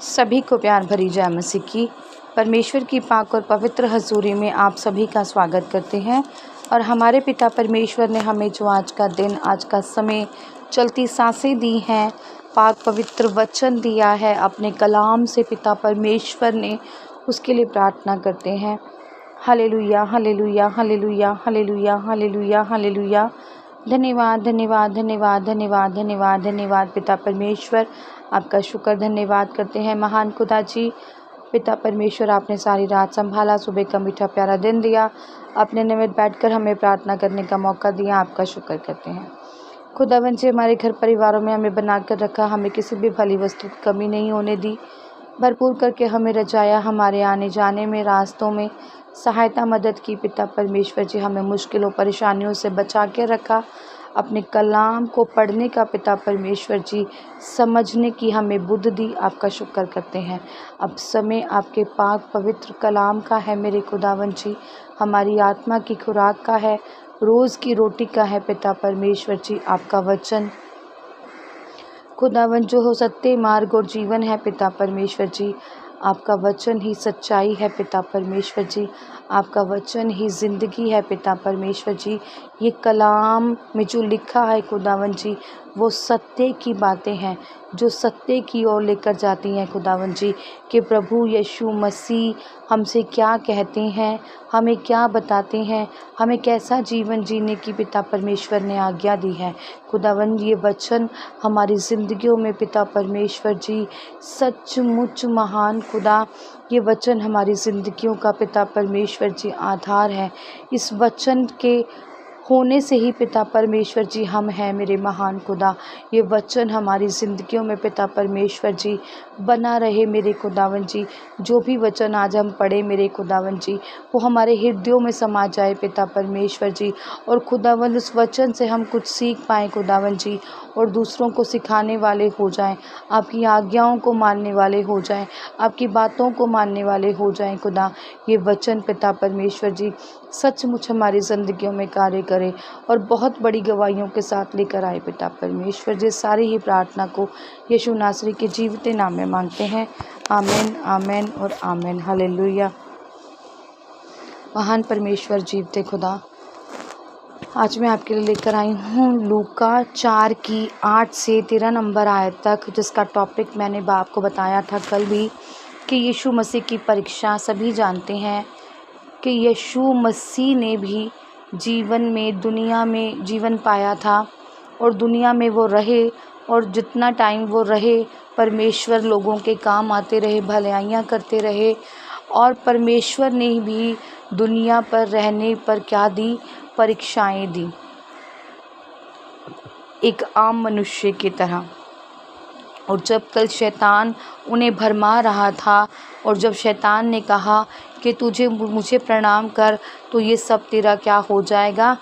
सभी को प्यार भरी जय मसीह की। परमेश्वर की पाक और पवित्र हजूरी में आप सभी का स्वागत करते हैं। और हमारे पिता परमेश्वर ने हमें जो आज का दिन, आज का समय, चलती सांसें दी हैं, पाक पवित्र वचन दिया है अपने कलाम से पिता परमेश्वर ने, उसके लिए प्रार्थना करते हैं। Hallelujah, hallelujah, hallelujah, hallelujah, hallelujah, hallelujah. धन्यवाद, धन्यवाद, धन्यवाद, धन्यवाद, धन्यवाद, धन्यवाद पिता परमेश्वर, आपका शुक्र धन्यवाद करते हैं। महान खुदा जी, पिता परमेश्वर, आपने सारी रात संभाला, सुबह का मीठा प्यारा दिन दिया, अपने निमित्त बैठकर हमें प्रार्थना करने का मौका दिया, आपका शुक्र करते हैं। खुदावन जी, हमारे घर परिवारों में हमें बना कर रखा, हमें किसी भी भली वस्तु की कमी नहीं होने दी, भरपूर करके हमें रचाया, हमारे आने जाने में, रास्तों में सहायता मदद की। पिता परमेश्वर जी, हमें मुश्किलों परेशानियों से बचा के रखा, अपने कलाम को पढ़ने का पिता परमेश्वर जी समझने की हमें बुद्धि दी, आपका शुक्र करते हैं। अब समय आपके पाक पवित्र कलाम का है मेरे खुदावन जी, हमारी आत्मा की खुराक का है, रोज़ की रोटी का है पिता परमेश्वर जी, आपका वचन खुदावन जो हो सत्य मार्ग और जीवन है पिता परमेश्वर जी, आपका वचन ही सच्चाई है पिता परमेश्वर जी, आपका वचन ही ज़िंदगी है पिता परमेश्वर जी। ये कलाम में जो लिखा है खुदावन जी, वो सत्य की बातें हैं जो सत्य की ओर लेकर जाती हैं खुदावन जी, कि प्रभु यीशु मसीह हमसे क्या कहते हैं, हमें क्या बताते हैं, हमें कैसा जीवन जीने की पिता परमेश्वर ने आज्ञा दी है। खुदावन, ये वचन हमारी ज़िंदगियों में पिता परमेश्वर जी सचमुच महान खुदा, ये वचन हमारी ज़िंदगियों का पिता परमेश्वर जी आधार है। इस वचन के होने से ही पिता परमेश्वर जी हम हैं मेरे महान खुदा। ये वचन हमारी ज़िंदगियों में पिता परमेश्वर जी बना रहे मेरे खुदावन जी। जो भी वचन आज हम पढ़े मेरे खुदावन जी, वो हमारे हृदयों में समा जाए पिता परमेश्वर जी, और खुदावन उस वचन से हम कुछ सीख पाएँ खुदावन जी, और दूसरों को सिखाने वाले हो जाएं, आपकी आज्ञाओं को मानने वाले हो जाएं, आपकी बातों को मानने वाले हो जाएं खुदा। ये वचन पिता परमेश्वर जी सचमुच हमारी ज़िंदगियों में कार्य करे और बहुत बड़ी गवाहियों के साथ लेकर आए पिता परमेश्वर जी। सारी ही प्रार्थना को यीशु नासरी के जीवते नाम में मांगते हैं। आमीन, आमीन और आमीन। हालेलुया। महान परमेश्वर जीवते खुदा, आज मैं आपके लिए लेकर आई हूँ लूका 4 की 8 से 13 नंबर आयत तक, जिसका टॉपिक मैंने आपको बताया था कल भी कि यीशु मसीह की परीक्षा। सभी जानते हैं कि यीशु मसीह ने भी जीवन में, दुनिया में जीवन पाया था और दुनिया में वो रहे, और जितना टाइम वो रहे परमेश्वर लोगों के काम आते रहे, भलाइयाँ करते रहे, और परमेश्वर ने भी दुनिया पर रहने पर क्या दी, परीक्षाएं दी, एक आम मनुष्य की तरह। और जब कल शैतान उन्हें भरमा रहा था, और जब शैतान ने कहा कि मुझे प्रणाम कर तो ये सब तेरा क्या हो जाएगा,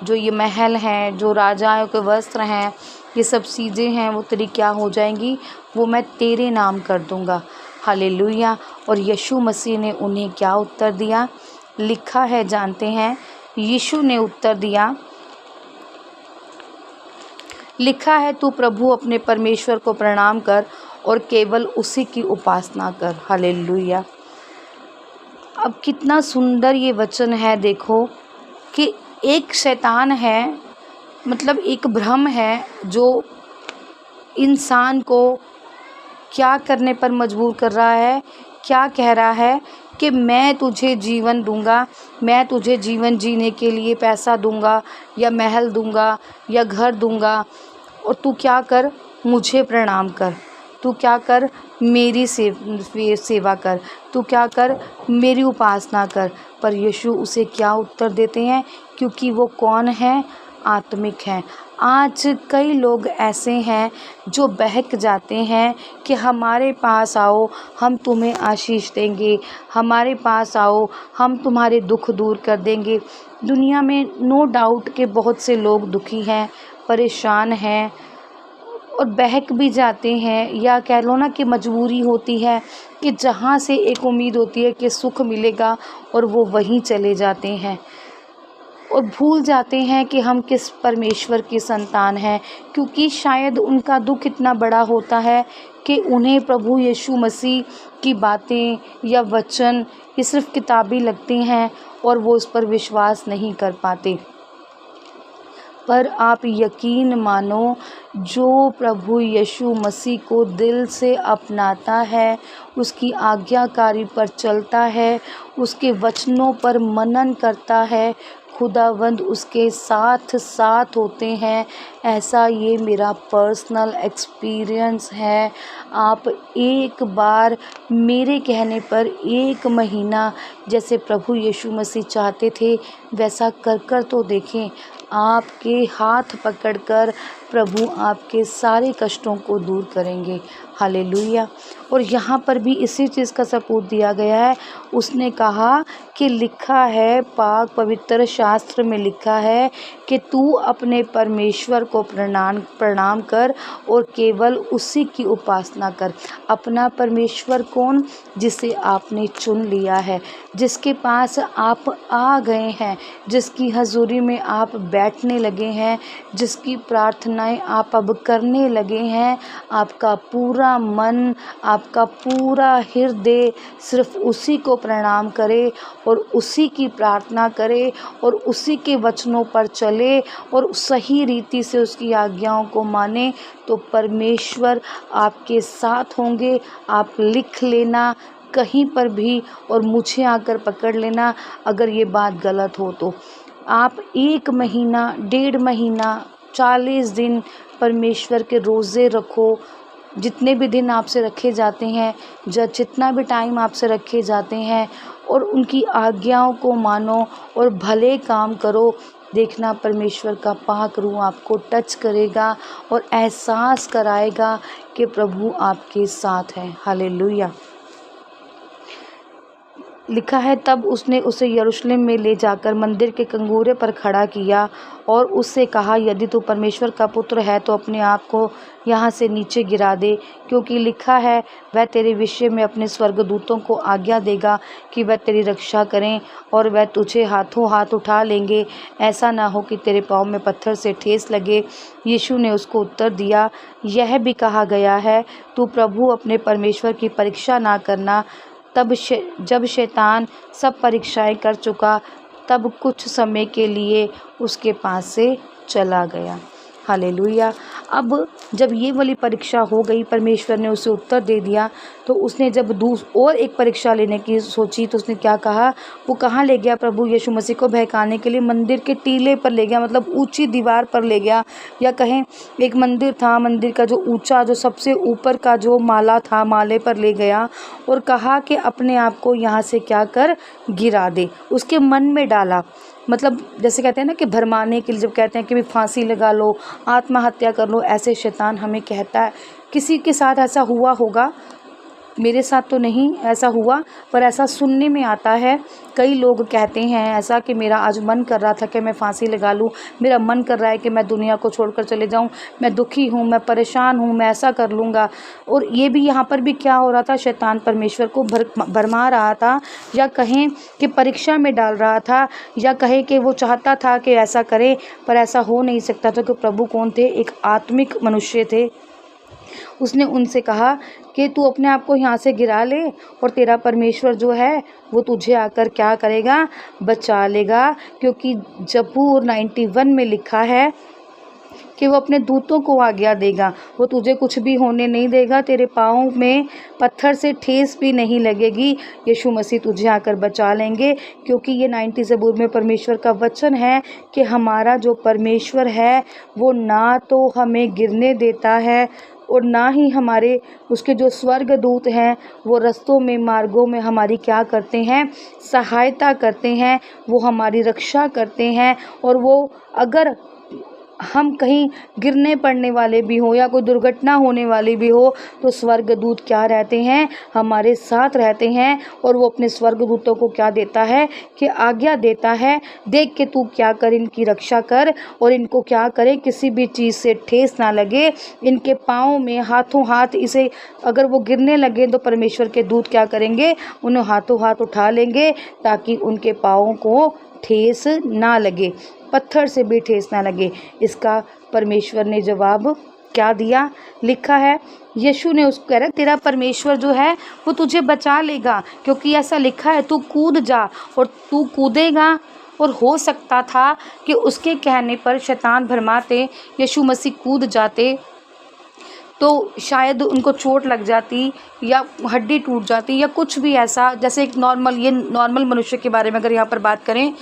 जो ये महल हैं, जो राजाओं के वस्त्र हैं, ये सब चीज़ें हैं, वो तेरी क्या हो जाएंगी, वो मैं तेरे नाम कर दूंगा। हालेलुया। और यीशु मसीह ने उन्हें क्या उत्तर दिया, लिखा है जानते हैं। यीशु ने उत्तर दिया, लिखा है तू प्रभु अपने परमेश्वर को प्रणाम कर और केवल उसी की उपासना कर। हालेलुया। अब कितना सुंदर ये वचन है, देखो कि एक शैतान है, मतलब एक भ्रम है जो इंसान को क्या करने पर मजबूर कर रहा है, क्या कह रहा है कि मैं तुझे जीवन दूंगा, मैं तुझे जीवन जीने के लिए पैसा दूंगा या महल दूंगा या घर दूंगा, और तू क्या कर, मुझे प्रणाम कर, तू क्या कर, मेरी सेवा कर, तू क्या कर, मेरी उपासना कर। पर यीशु उसे क्या उत्तर देते हैं, क्योंकि वो कौन है, आत्मिक हैं। आज कई लोग ऐसे हैं जो बहक जाते हैं कि हमारे पास आओ, हम तुम्हें आशीष देंगे, हमारे पास आओ, हम तुम्हारे दुख दूर कर देंगे। दुनिया में नो डाउट के बहुत से लोग दुखी हैं, परेशान हैं, और बहक भी जाते हैं, या कह लो ना कि मजबूरी होती है कि जहाँ से एक उम्मीद होती है कि सुख मिलेगा और वो वहीं चले जाते हैं। और भूल जाते हैं कि हम किस परमेश्वर की संतान हैं, क्योंकि शायद उनका दुख इतना बड़ा होता है कि उन्हें प्रभु यीशु मसीह की बातें या वचन ये सिर्फ किताबी लगती हैं और वो उस पर विश्वास नहीं कर पाते। पर आप यकीन मानो, जो प्रभु यीशु मसीह को दिल से अपनाता है, उसकी आज्ञाकारी पर चलता है, उसके वचनों पर मनन करता है, खुदावंद उसके साथ साथ होते हैं। ऐसा ये मेरा पर्सनल एक्सपीरियंस है। आप एक बार मेरे कहने पर 1 महीना जैसे प्रभु यीशु मसीह चाहते थे वैसा कर तो देखें। आपके हाथ पकड़कर प्रभु आपके सारे कष्टों को दूर करेंगे। हालेलुया। और यहाँ पर भी इसी चीज़ का सबूत दिया गया है। उसने कहा कि लिखा है, पाक पवित्र शास्त्र में लिखा है कि तू अपने परमेश्वर को प्रणाम कर और केवल उसी की उपासना कर। अपना परमेश्वर कौन? जिसे आपने चुन लिया है, जिसके पास आप आ गए हैं, जिसकी हजूरी में आप बैठने लगे हैं, जिसकी प्रार्थनाएं आप अब करने लगे हैं। आपका पूरा मन, आपका पूरा हृदय सिर्फ उसी को प्रणाम करे और उसी की प्रार्थना करे और उसी के वचनों पर चले और सही रीति से उसकी आज्ञाओं को माने, तो परमेश्वर आपके साथ होंगे। आप लिख लेना कहीं पर भी और मुझे आकर पकड़ लेना अगर ये बात गलत हो तो। आप 1 महीना, 1.5 महीना, 40 दिन परमेश्वर के रोज़े रखो, जितने भी दिन आपसे रखे जाते हैं, जितना भी टाइम आपसे रखे जाते हैं, और उनकी आज्ञाओं को मानो और भले काम करो। देखना परमेश्वर का पाक रूह आपको टच करेगा और एहसास कराएगा कि प्रभु आपके साथ है। हालेलुया। लिखा है, तब उसने उसे यरूशलेम में ले जाकर मंदिर के कंगूरे पर खड़ा किया और उससे कहा, यदि तू परमेश्वर का पुत्र है तो अपने आप को यहाँ से नीचे गिरा दे, क्योंकि लिखा है, वह तेरे विषय में अपने स्वर्गदूतों को आज्ञा देगा कि वह तेरी रक्षा करें और वह तुझे हाथों हाथ उठा लेंगे, ऐसा ना हो कि तेरे पाँव में पत्थर से ठेस लगे। यीशु ने उसको उत्तर दिया, यह भी कहा गया है, तू प्रभु अपने परमेश्वर की परीक्षा ना करना। जब शैतान सब परीक्षाएं कर चुका, तब कुछ समय के लिए उसके पास से चला गया। हालेलुया। अब जब ये वाली परीक्षा हो गई, परमेश्वर ने उसे उत्तर दे दिया, तो उसने जब और एक परीक्षा लेने की सोची तो उसने क्या कहा, वो कहाँ ले गया? प्रभु यीशु मसीह को बहकाने के लिए मंदिर के टीले पर ले गया, मतलब ऊंची दीवार पर ले गया, या कहें एक मंदिर था, मंदिर का जो ऊंचा, जो सबसे ऊपर का जो माला था, माले पर ले गया और कहा कि अपने आप को यहाँ से क्या कर, गिरा दे। उसके मन में डाला, मतलब जैसे कहते हैं ना कि भरमाने के लिए, जब कहते हैं कि भी फांसी लगा लो, आत्महत्या कर लो, ऐसे शैतान हमें कहता है। किसी के साथ ऐसा हुआ होगा, मेरे साथ तो नहीं ऐसा हुआ, पर ऐसा सुनने में आता है। कई लोग कहते हैं ऐसा कि मेरा आज मन कर रहा था कि मैं फांसी लगा लूँ, मेरा मन कर रहा है कि मैं दुनिया को छोड़कर चले जाऊँ, मैं दुखी हूँ, मैं परेशान हूँ, मैं ऐसा कर लूँगा। और ये भी यहाँ पर भी क्या हो रहा था, शैतान परमेश्वर को भरमा रहा था, या कहें कि परीक्षा में डाल रहा था, या कहें कि वो चाहता था कि ऐसा करे, पर ऐसा हो नहीं सकता था, क्योंकि प्रभु कौन थे? एक आत्मिक मनुष्य थे। उसने उनसे कहा कि तू अपने आप को यहाँ से गिरा ले और तेरा परमेश्वर जो है वो तुझे आकर क्या करेगा, बचा लेगा। क्योंकि जबूर 91 में लिखा है कि वो अपने दूतों को आज्ञा देगा, वो तुझे कुछ भी होने नहीं देगा, तेरे पाँव में पत्थर से ठेस भी नहीं लगेगी। यीशु मसीह तुझे आकर बचा लेंगे, क्योंकि ये 90 ज़बूर में परमेश्वर का वचन है कि हमारा जो परमेश्वर है वो ना तो हमें गिरने देता है और ना ही हमारे उसके जो स्वर्गदूत हैं वो रस्तों में, मार्गों में हमारी क्या करते हैं, सहायता करते हैं, वो हमारी रक्षा करते हैं। और वो अगर हम कहीं गिरने पड़ने वाले भी हो या कोई दुर्घटना होने वाली भी हो, तो स्वर्गदूत क्या रहते हैं, हमारे साथ रहते हैं। और वो अपने स्वर्गदूतों को क्या देता है कि आज्ञा देता है, देख के तू क्या कर, इनकी रक्षा कर और इनको क्या करे, किसी भी चीज़ से ठेस ना लगे, इनके पाँव में हाथों हाथ, इसे अगर वो गिरने लगे तो परमेश्वर के दूत क्या करेंगे, उन्हें हाथों हाथ उठा लेंगे ताकि उनके पाँवों को ठेस ना लगे, पत्थर से भी ठेस ना लगे। इसका परमेश्वर ने जवाब क्या दिया? लिखा है, यीशु ने उसको कह रहा, तेरा परमेश्वर जो है वो तुझे बचा लेगा, क्योंकि ऐसा लिखा है, तू कूद जा। और तू कूदेगा। और हो सकता था कि उसके कहने पर शैतान भरमाते यीशु मसीह कूद जाते तो शायद उनको चोट लग जाती या हड्डी टूट जाती या कुछ भी ऐसा, जैसे एक नॉर्मल मनुष्य के बारे में अगर यहाँ पर बात करें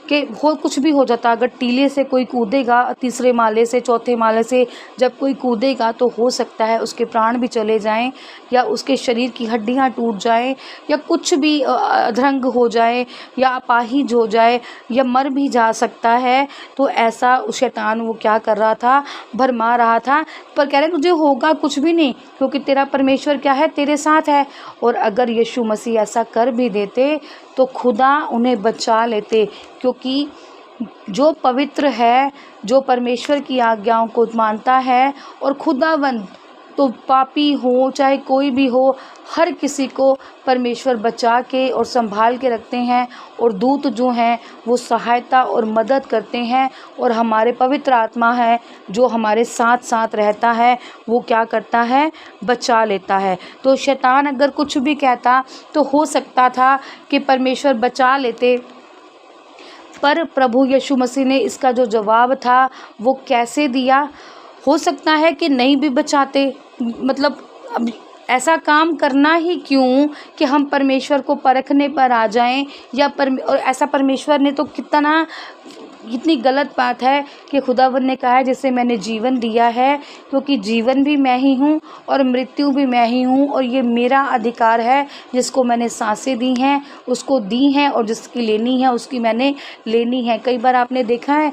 कि कुछ भी हो जाता। अगर टीले से कोई कूदेगा, तीसरे माले से, चौथे माले से जब कोई कूदेगा तो हो सकता है उसके प्राण भी चले जाएं या उसके शरीर की हड्डियां टूट जाएं या कुछ भी अधरंग हो जाए या अपाहिज हो जाए या मर भी जा सकता है। तो ऐसा शैतान वो क्या कर रहा था? भरमा रहा था। पर कह रहे तुझे होगा कुछ भी नहीं, क्योंकि तेरा परमेश्वर क्या है? तेरे साथ है। और अगर यीशु मसीह ऐसा कर भी देते तो खुदा उन्हें बचा लेते, क्योंकि जो पवित्र है, जो परमेश्वर की आज्ञाओं को मानता है और खुदावंद, तो पापी हो चाहे कोई भी हो, हर किसी को परमेश्वर बचा के और संभाल के रखते हैं। और दूत जो हैं वो सहायता और मदद करते हैं। और हमारे पवित्र आत्मा है जो हमारे साथ साथ रहता है, वो क्या करता है? बचा लेता है। तो शैतान अगर कुछ भी कहता तो हो सकता था कि परमेश्वर बचा लेते, पर प्रभु यीशु मसीह ने इसका जो जवाब था वो कैसे दिया? हो सकता है कि नहीं भी बचाते, मतलब अब ऐसा काम करना ही क्यों कि हम परमेश्वर को परखने पर आ जाएं, या और ऐसा परमेश्वर ने तो कितनी गलत बात है कि खुदावंद ने कहा है जिसे मैंने जीवन दिया है, क्योंकि जीवन भी मैं ही हूँ और मृत्यु भी मैं ही हूँ, और ये मेरा अधिकार है। जिसको मैंने सांसें दी हैं उसको दी हैं, और जिसकी लेनी है उसकी मैंने लेनी है। कई बार आपने देखा है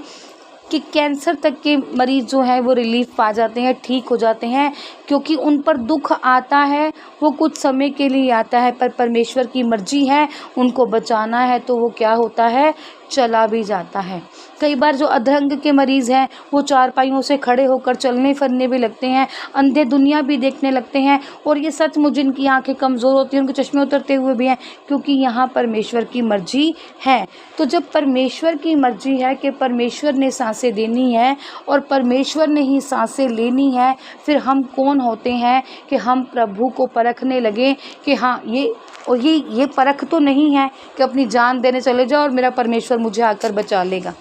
कि कैंसर तक के मरीज़ जो हैं वो रिलीफ पा जाते हैं, ठीक हो जाते हैं, क्योंकि उन पर दुख आता है, वो कुछ समय के लिए आता है, पर परमेश्वर की मर्जी है उनको बचाना है तो वो क्या होता है? चला भी जाता है। कई बार जो अधरंग के मरीज़ हैं वो चारपाइयों से खड़े होकर चलने फिरने भी लगते हैं, अंधे दुनिया भी देखने लगते हैं, और ये सचमुच जिनकी आंखें कमज़ोर होती हैं उनके चश्मे उतरते हुए भी हैं, क्योंकि यहाँ परमेश्वर की मर्जी है। तो जब परमेश्वर की मर्जी है कि परमेश्वर ने सांसें देनी है और परमेश्वर ने ही सांसें लेनी है, फिर हम कौन होते हैं कि हम प्रभु को परखने लगे कि हाँ ये परख तो नहीं है कि अपनी जान देने चले जाओ और मेरा परमेश्वर मुझे आकर बचा लेगा।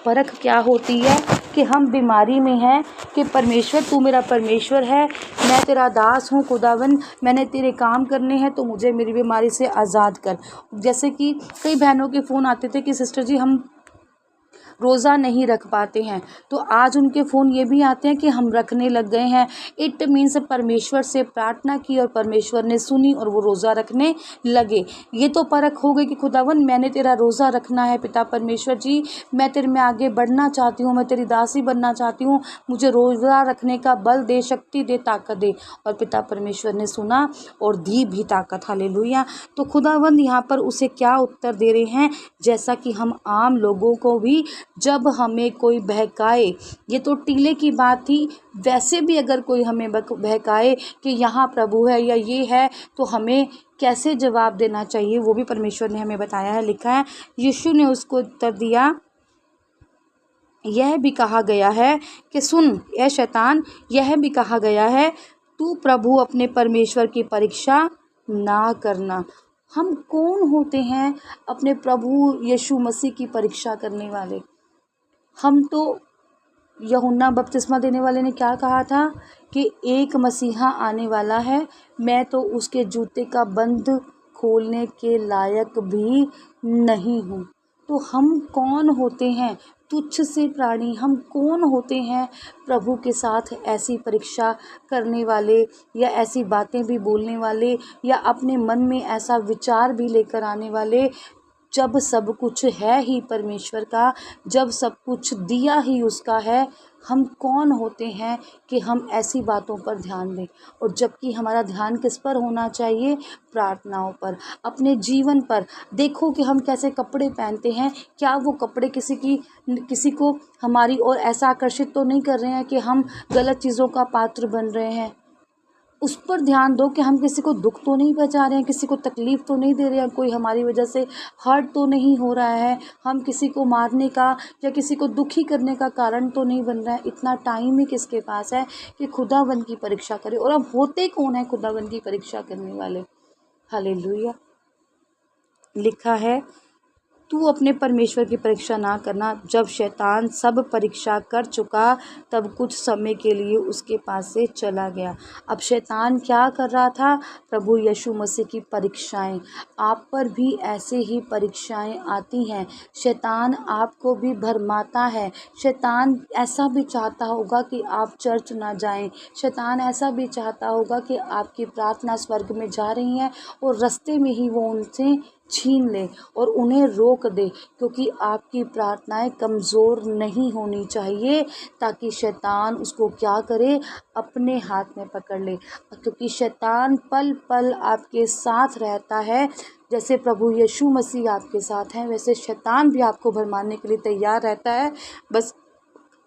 परख क्या होती है कि हम बीमारी में हैं कि परमेश्वर तू मेरा परमेश्वर है, मैं तेरा दास हूँ खुदावन, मैंने तेरे काम करने हैं तो मुझे मेरी बीमारी से आज़ाद कर। जैसे कि कई बहनों के फ़ोन आते थे कि सिस्टर जी हम रोज़ा नहीं रख पाते हैं, तो आज उनके फ़ोन ये भी आते हैं कि हम रखने लग गए हैं। इट मीन्स परमेश्वर से प्रार्थना की और परमेश्वर ने सुनी और वो रोज़ा रखने लगे। ये तो परख हो गई कि खुदावन मैंने तेरा रोज़ा रखना है, पिता परमेश्वर जी मैं तेरे में आगे बढ़ना चाहती हूँ, मैं तेरी दासी बनना चाहती हूँ, मुझे रोज़ा रखने का बल दे, शक्ति दे, ताकत दे। और पिता परमेश्वर ने सुना और दी भी ताकत। हालेलुया। तो खुदावंद यहाँ पर उसे क्या उत्तर दे रहे हैं? जैसा कि हम आम लोगों को भी जब हमें कोई बहकाए, ये तो टीले की बात थी, वैसे भी अगर कोई हमें बहकाए कि यहाँ प्रभु है या ये है, तो हमें कैसे जवाब देना चाहिए वो भी परमेश्वर ने हमें बताया है। लिखा है, यीशु ने उसको उत्तर दिया, यह भी कहा गया है कि सुन ए शैतान, यह भी कहा गया है तू प्रभु अपने परमेश्वर की परीक्षा ना करना। हम कौन होते हैं अपने प्रभु यीशु मसीह की परीक्षा करने वाले? हम तो यूहन्ना बपतिस्मा देने वाले ने क्या कहा था कि एक मसीहा आने वाला है, मैं तो उसके जूते का बंद खोलने के लायक भी नहीं हूँ। तो हम कौन होते हैं? तुच्छ से प्राणी हम कौन होते हैं प्रभु के साथ ऐसी परीक्षा करने वाले, या ऐसी बातें भी बोलने वाले, या अपने मन में ऐसा विचार भी लेकर आने वाले, जब सब कुछ है ही परमेश्वर का, जब सब कुछ दिया ही उसका है। हम कौन होते हैं कि हम ऐसी बातों पर ध्यान दें? और जबकि हमारा ध्यान किस पर होना चाहिए? प्रार्थनाओं पर, अपने जीवन पर। देखो कि हम कैसे कपड़े पहनते हैं, क्या वो कपड़े किसी को हमारी ओर ऐसा आकर्षित तो नहीं कर रहे हैं कि हम गलत चीज़ों का पात्र बन रहे हैं? उस पर ध्यान दो कि हम किसी को दुख तो नहीं पहुंचा रहे हैं, किसी को तकलीफ़ तो नहीं दे रहे हैं, कोई हमारी वजह से हर्ट तो नहीं हो रहा है, हम किसी को मारने का या किसी को दुखी करने का कारण तो नहीं बन रहा है। इतना टाइम ही किसके पास है कि खुदाबंद की परीक्षा करे। और अब होते कौन है खुदाबंद की परीक्षा करने वाले? हालेलुया। लिखा है, तू अपने परमेश्वर की परीक्षा ना करना। जब शैतान सब परीक्षा कर चुका तब कुछ समय के लिए उसके पास से चला गया। अब शैतान क्या कर रहा था? प्रभु यीशु मसीह की परीक्षाएं। आप पर भी ऐसे ही परीक्षाएं आती हैं। शैतान आपको भी भरमाता है। शैतान ऐसा भी चाहता होगा कि आप चर्च ना जाएं। शैतान ऐसा भी चाहता होगा कि आपकी प्रार्थना स्वर्ग में जा रही हैं और रास्ते में ही वो उनसे छीन ले और उन्हें रोक दे, क्योंकि आपकी प्रार्थनाएं कमज़ोर नहीं होनी चाहिए, ताकि शैतान उसको क्या करे? अपने हाथ में पकड़ ले। क्योंकि शैतान पल पल आपके साथ रहता है। जैसे प्रभु यीशु मसीह आपके साथ हैं, वैसे शैतान भी आपको भरमाने के लिए तैयार रहता है। बस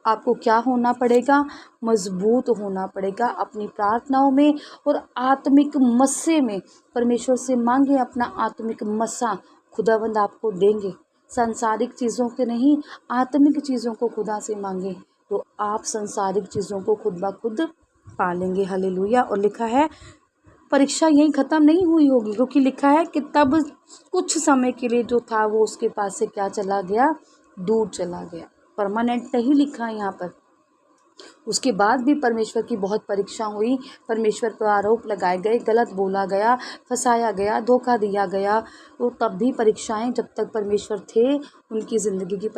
आपको क्या होना पड़ेगा? मजबूत होना पड़ेगा अपनी प्रार्थनाओं में और आत्मिक मस्से में। परमेश्वर से मांगे अपना आत्मिक मस्सा, खुदावंद आपको देंगे। सांसारिक चीज़ों के नहीं, आत्मिक चीज़ों को खुदा से मांगे तो आप सांसारिक चीज़ों को खुद ब खुद पा लेंगे। हालेलुया। और लिखा है, परीक्षा यहीं ख़त्म नहीं हुई होगी, क्योंकि लिखा है कि तब कुछ समय के लिए जो था वो उसके पास से क्या चला गया? दूर चला गया। परमानेंट नहीं लिखा है यहाँ पर। उसके बाद भी परमेश्वर की बहुत परीक्षा हुई, परमेश्वर पर आरोप लगाए गए, गलत बोला गया, फंसाया गया, धोखा दिया गया। तो तब भी परीक्षाएं, जब तक परमेश्वर थे उनकी ज़िंदगी की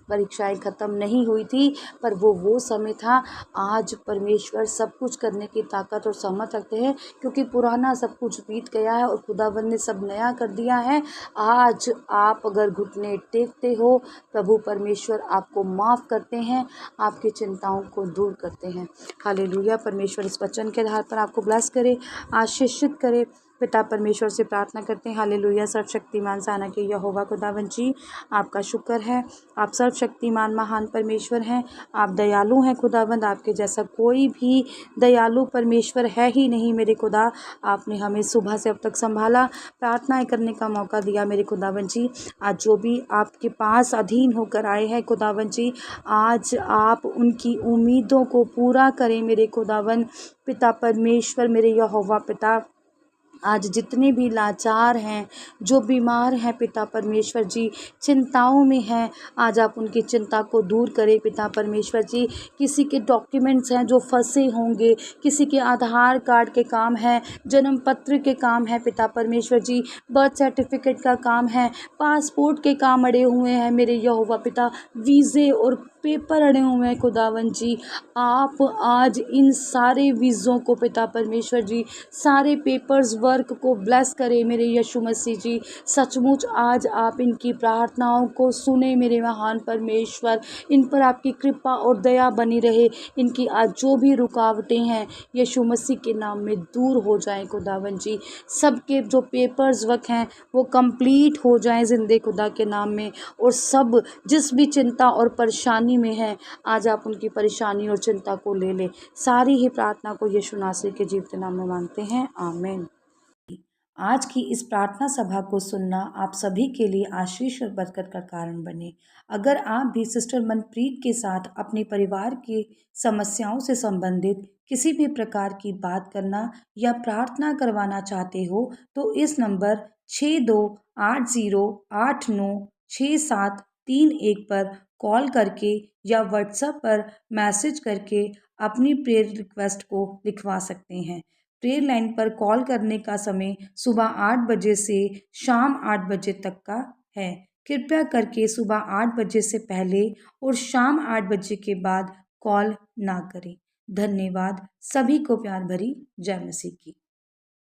परीक्षाएं ख़त्म नहीं हुई थी। पर वो समय था। आज परमेश्वर सब कुछ करने की ताकत और सामर्थ रखते हैं, क्योंकि पुराना सब कुछ बीत गया है और खुदाबंद ने सब नया कर दिया है। आज आप अगर घुटने टेकते हो, प्रभु परमेश्वर आपको माफ़ करते हैं, आपकी चिंताओं को दूर करते हैं। हालेलुया। परमेश्वर इस वचन के आधार पर आपको ब्लेस करे, आशीषित करे। पिता परमेश्वर से प्रार्थना करते हैं। हालेलुया। सर्वशक्तिमान साना के यहोवा खुदावंद जी, आपका शुक्र है। आप सर्वशक्तिमान महान परमेश्वर हैं। आप दयालु हैं खुदावंद। आपके जैसा कोई भी दयालु परमेश्वर है ही नहीं मेरे खुदा। आपने हमें सुबह से अब तक संभाला, प्रार्थनाएं करने का मौका दिया मेरे खुदावंद जी। आज जो भी आपके पास अधीन होकर आए हैं खुदावंद जी, आज आप उनकी उम्मीदों को पूरा करें मेरे खुदावंद। पिता परमेश्वर, मेरे यहोवा पिता, आज जितने भी लाचार हैं, जो बीमार हैं पिता परमेश्वर जी, चिंताओं में हैं, आज आप उनकी चिंता को दूर करें पिता परमेश्वर जी। किसी के डॉक्यूमेंट्स हैं जो फंसे होंगे, किसी के आधार कार्ड के काम है, जन्म पत्र के काम है पिता परमेश्वर जी, बर्थ सर्टिफिकेट का काम है, पासपोर्ट के काम अड़े हुए हैं मेरे यहोवा पिता, वीज़े और पेपर अड़े हुए हैं खुदावन जी। आप आज इन सारे वीज़ों को पिता परमेश्वर जी, सारे पेपर्स वर्क को ब्लेस करें मेरे यीशु मसीह जी। सचमुच आज आप इनकी प्रार्थनाओं को सुने मेरे महान परमेश्वर। इन पर आपकी कृपा और दया बनी रहे। इनकी आज जो भी रुकावटें हैं यीशु मसीह के नाम में दूर हो जाएं खुदावन जी। सबके जो पेपर्स वर्क हैं वो कंप्लीट हो जाएं जिंदे खुदा के नाम में। और सब जिस भी चिंता और परेशानी में है, आज आप उनकी परेशानी और चिंता को ले लें। सारी ही प्रार्थना को यीशु नासरी के जीवित नाम में मांगते हैं, आमीन। आज की इस प्रार्थना सभा को सुनना आप सभी के लिए आशीष और बरकत का कारण बने। अगर आप भी सिस्टर मनप्रीत के साथ अपने परिवार की समस्याओं से संबंधित किसी भी प्रकार की बात करना या प्रार्थना करवाना चाहते हो, तो इस नंबर 6280896731 पर कॉल करके या व्हाट्सएप पर मैसेज करके अपनी प्रेयर रिक्वेस्ट को लिखवा सकते हैं। प्रेयर लाइन पर कॉल करने का समय सुबह 8 बजे से शाम 8 बजे तक का है। कृपया करके सुबह 8 बजे से पहले और शाम 8 बजे के बाद कॉल ना करें। धन्यवाद। सभी को प्यार भरी जय मसीह की।